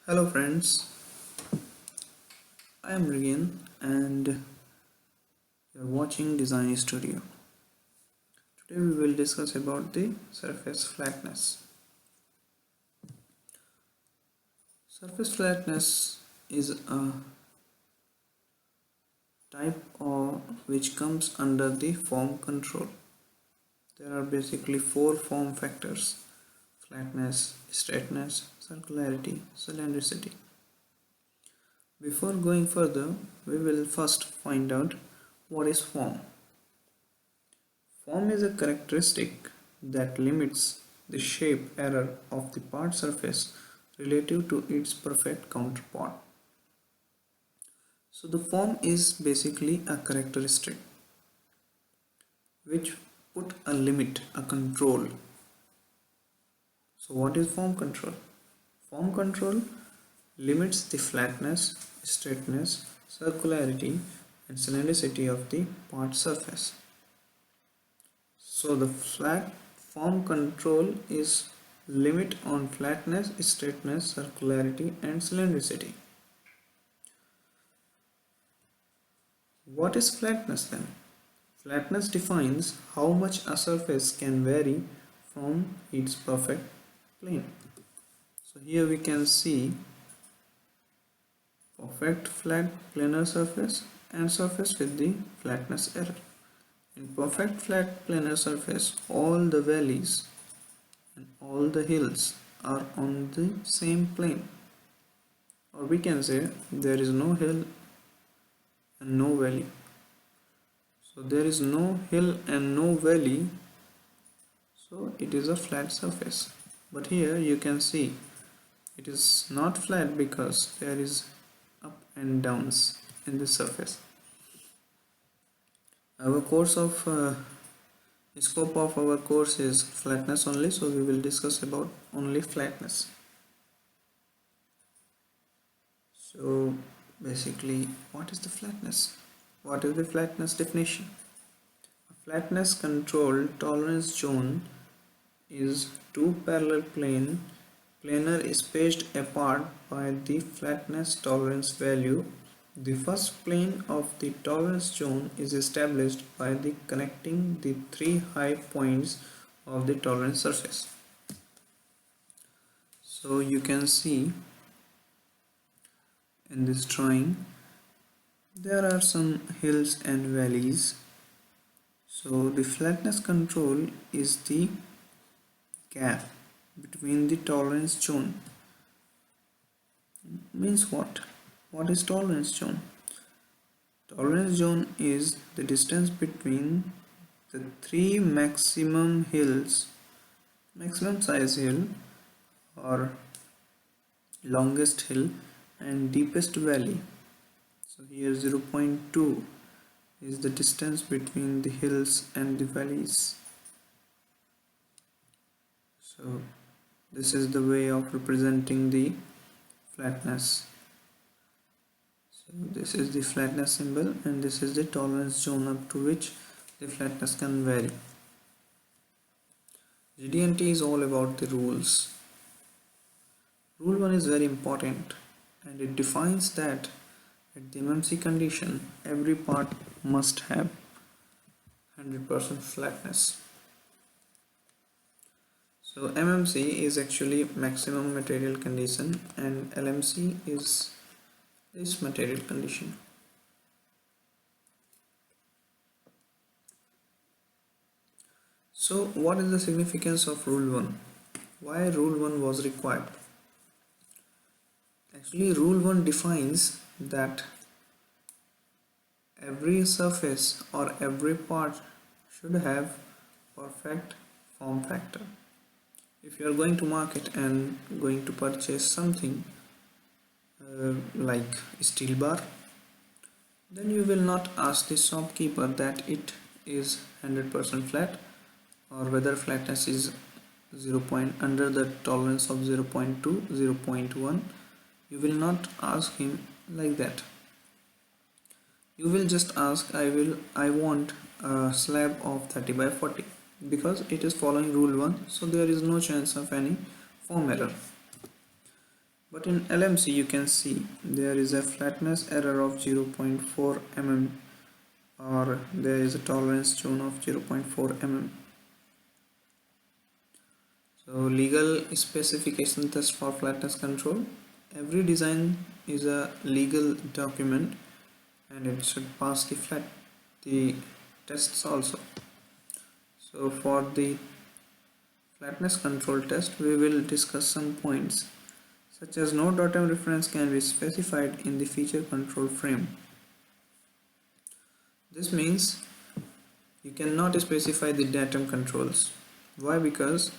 Hello friends, I am Rian and you are watching Design Studio. Today we will discuss about the surface flatness. Surface flatness is a type of which comes under the form control. There are basically four form factors: flatness, straightness, circularity, cylindricity. Before going further, we will first find out what is form. Form is a characteristic that limits the shape error of the part surface relative to its perfect counterpart. So the form is basically a characteristic which put a limit, a control. So what is form control? Form control limits the flatness, straightness, circularity and cylindricity of the part surface. So the flat form control is limit on flatness, straightness, circularity and cylindricity. What is flatness then? Flatness defines how much a surface can vary from its perfect plane. So here we can see perfect flat planar surface and surface with the flatness error. In perfect flat planar surface, all the valleys and all the hills are on the same plane, or we can say there is no hill and no valley. So there is no hill and no valley, so it is a flat surface. But here you can see it is not flat because there is up and downs in the surface. Our scope of our course is flatness only, so we will discuss about only flatness. So basically, what is the flatness? What is the flatness definition? A flatness controlled tolerance zone is two parallel planar spaced apart by the flatness tolerance value. The first plane of the tolerance zone is established by the connecting the three high points of the tolerance surface. So you can see in this drawing there are some hills and valleys. So the flatness control is the gap between the tolerance zone. Means what? What is tolerance zone? Tolerance zone is the distance between the three maximum size hill or longest hill and deepest valley. So here 0.2 is the distance between the hills and the valleys. So this is the way of representing the flatness. So this is the flatness symbol and this is the tolerance zone up to which the flatness can vary. GD&T is all about the rules. Rule 1 is very important and it defines that at the MMC condition every part must have 100% flatness. So MMC is actually maximum material condition and LMC is this material condition. So what is the significance of rule 1? Why rule 1 was required? Actually rule 1 defines that every surface or every part should have perfect form factor. If you are going to market and going to purchase something like steel bar, then you will not ask the shopkeeper that it is 100% flat or whether flatness is under the tolerance of 0.2, 0.1. You will not ask him like that. You will just ask, I want a slab of 30 by 40 because it is following rule 1, so there is no chance of any form error. But in LMC you can see there is a flatness error of 0.4 mm, or there is a tolerance zone of 0.4 mm. So legal specification test for flatness control. Every design is a legal document and it should pass the tests also. So for the flatness control test we will discuss some points such as no datum reference can be specified in the feature control frame. This means you cannot specify the datum controls. Why? Because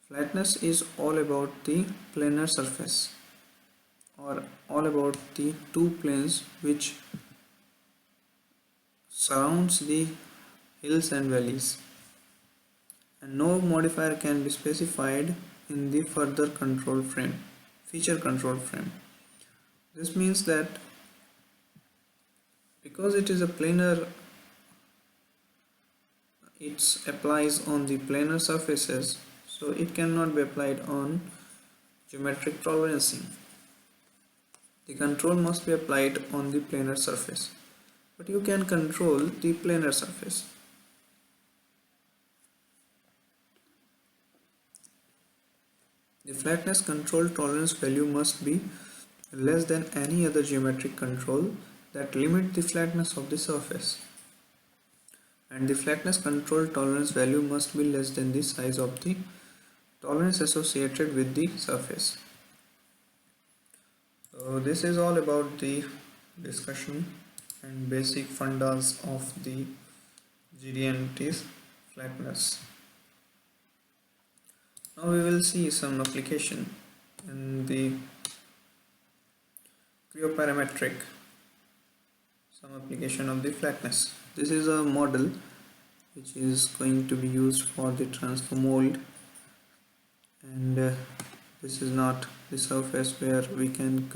flatness is all about the planar surface, or all about the two planes which surrounds the hills and valleys, and no modifier can be specified in the further control frame, feature control frame. This means that because it is a planar, it applies on the planar surfaces, so it cannot be applied on geometric tolerancing. The control must be applied on the planar surface, but you can control the planar surface. The flatness control tolerance value must be less than any other geometric control that limit the flatness of the surface, and the flatness control tolerance value must be less than the size of the tolerance associated with the surface. So this is all about the discussion and basic fundas of the GD&T's flatness. Now we will see some application in the CREO parametric, some application of the flatness. This is a model which is going to be used for the transfer mold, and this is not the surface where we can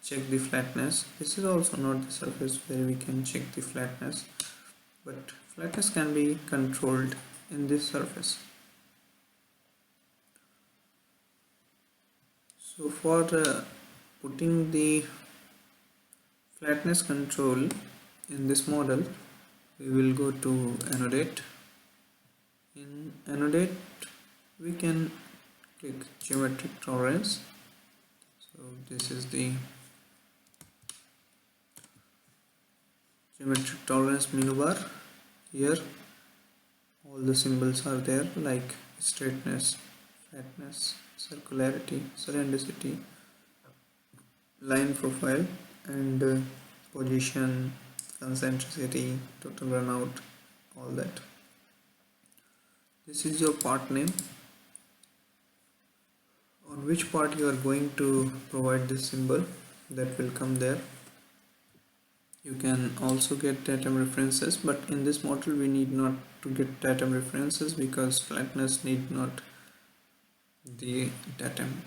check the flatness. This is also not the surface where we can check the flatness, but flatness can be controlled in this surface. So for putting the flatness control in this model, we will go to annotate. In annotate we can click geometric tolerance. So this is the geometric tolerance menu bar. Here all the symbols are there, like straightness, flatness, circularity, cylindricity, line profile, and position, concentricity, total runout, all that. This is your part name, on which part you are going to provide this symbol, that will come there. You can also get datum references, but in this model we need not to get datum references because flatness need not the datum.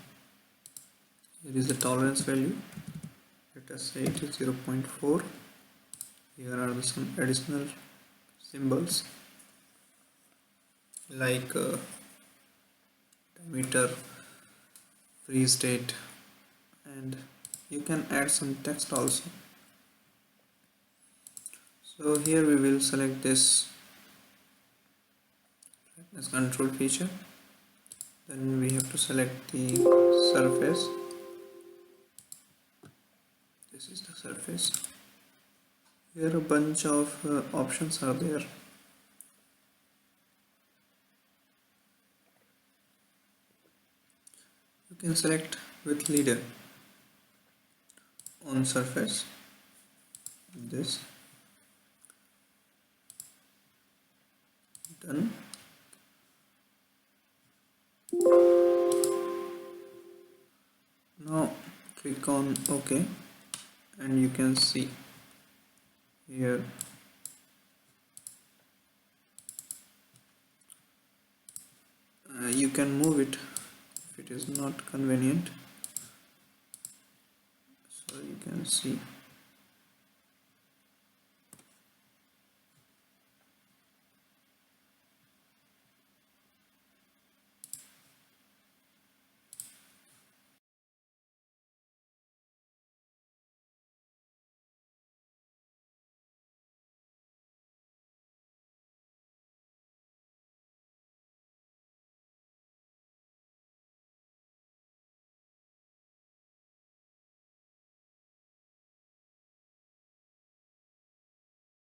Here is the tolerance value. Let us say it is 0.4. Here are some additional symbols like diameter, freeze date, and you can add some text also. So here we will select this flatness control feature. Then we have to select the surface. This is the surface. Here a bunch of options are there. You can select with leader on surface, this, done. Now click on OK, and you can see here you can move it if it is not convenient. So you can see